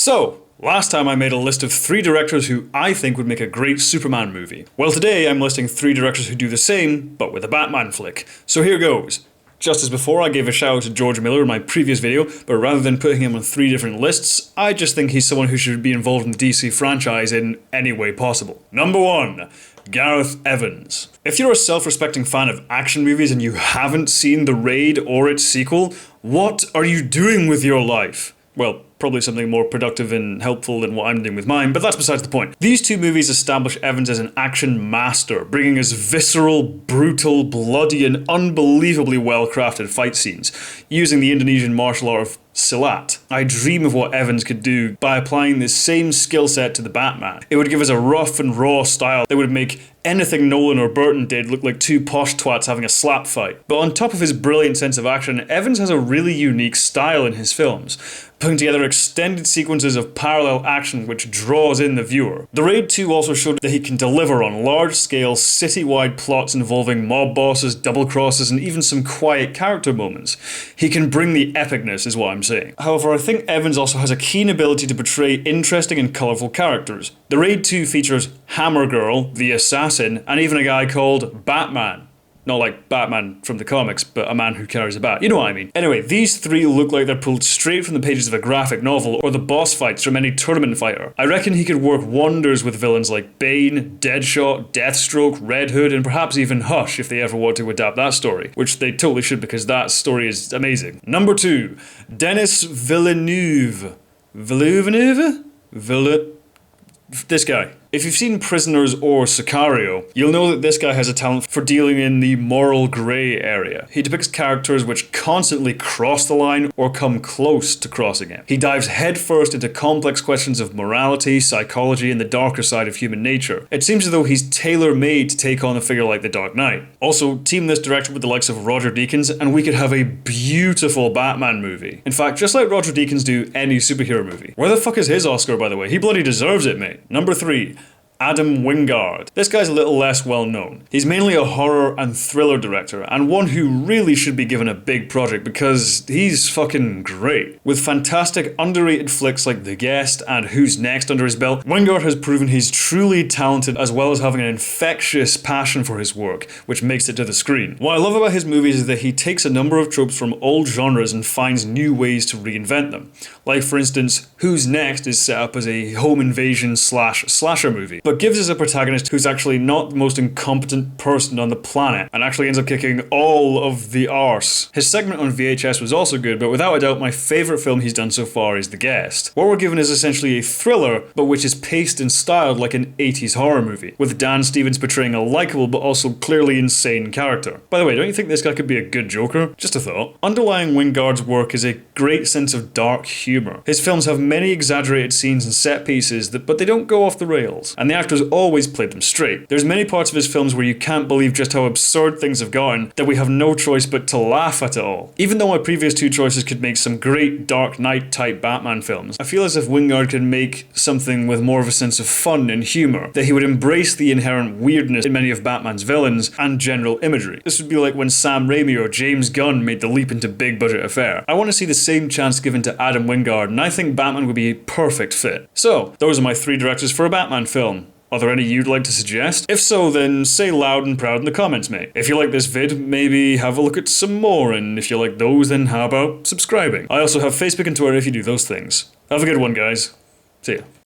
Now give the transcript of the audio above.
So, last time I made a list of 3 directors who I think would make a great Superman movie. Well, today I'm listing 3 directors who do the same, but with a Batman flick. So here goes. Just as before, I gave a shout out to George Miller in my previous video, but rather than putting him on 3 different lists, I just think he's someone who should be involved in the DC franchise in any way possible. Number 1. Gareth Evans. If you're a self-respecting fan of action movies and you haven't seen The Raid or its sequel, what are you doing with your life? Well, probably something more productive and helpful than what I'm doing with mine, but that's besides the point. These 2 movies establish Evans as an action master, bringing us visceral, brutal, bloody, and unbelievably well-crafted fight scenes, using the Indonesian martial art of Silat. I dream of what Evans could do by applying this same skill set to the Batman. It would give us a rough and raw style that would make anything Nolan or Burton did look like 2 posh twats having a slap fight. But on top of his brilliant sense of action, Evans has a really unique style in his films, putting together extended sequences of parallel action which draws in the viewer. The Raid 2 also showed that he can deliver on large-scale, city-wide plots involving mob bosses, double crosses, and even some quiet character moments. He can bring the epicness, is what I'm saying. However, I think Evans also has a keen ability to portray interesting and colourful characters. The Raid 2 features Hammer Girl, the assassin, and even a guy called Batman. Not like Batman from the comics, but a man who carries a bat. You know what I mean. Anyway, these 3 look like they're pulled straight from the pages of a graphic novel or the boss fights from any tournament fighter. I reckon he could work wonders with villains like Bane, Deadshot, Deathstroke, Red Hood, and perhaps even Hush if they ever want to adapt that story, which they totally should because that story is amazing. Number 2, Denis Villeneuve. This guy. If you've seen Prisoners or Sicario, you'll know that this guy has a talent for dealing in the moral grey area. He depicts characters which constantly cross the line or come close to crossing it. He dives headfirst into complex questions of morality, psychology, and the darker side of human nature. It seems as though he's tailor-made to take on a figure like the Dark Knight. Also, team this director with the likes of Roger Deakins, and we could have a beautiful Batman movie. In fact, just like Roger Deakins do any superhero movie. Where the fuck is his Oscar, by the way? He bloody deserves it, mate. Number 3. Adam Wingard. This guy's a little less well known. He's mainly a horror and thriller director, and one who really should be given a big project because he's fucking great. With fantastic underrated flicks like The Guest and Who's Next under his belt, Wingard has proven he's truly talented as well as having an infectious passion for his work, which makes it to the screen. What I love about his movies is that he takes a number of tropes from old genres and finds new ways to reinvent them. Like for instance, Who's Next is set up as a home invasion slasher movie, but gives us a protagonist who's actually not the most incompetent person on the planet and actually ends up kicking all of the arse. His segment on VHS was also good, but without a doubt my favourite film he's done so far is The Guest. What we're given is essentially a thriller, but which is paced and styled like an 80s horror movie, with Dan Stevens portraying a likeable but also clearly insane character. By the way, don't you think this guy could be a good Joker? Just a thought. Underlying Wingard's work is a great sense of dark humour. His films have many exaggerated scenes and set pieces, but they don't go off the rails, and the actors always played them straight. There's many parts of his films where you can't believe just how absurd things have gotten that we have no choice but to laugh at it all. Even though my previous 2 choices could make some great Dark Knight type Batman films, I feel as if Wingard could make something with more of a sense of fun and humour, that he would embrace the inherent weirdness in many of Batman's villains and general imagery. This would be like when Sam Raimi or James Gunn made the leap into big budget affair. I want to see the same chance given to Adam Wingard, and I think Batman would be a perfect fit. So, those are my 3 directors for a Batman film. Are there any you'd like to suggest? If so, then say loud and proud in the comments, mate. If you like this vid, maybe have a look at some more, and if you like those, then how about subscribing? I also have Facebook and Twitter if you do those things. Have a good one, guys. See ya.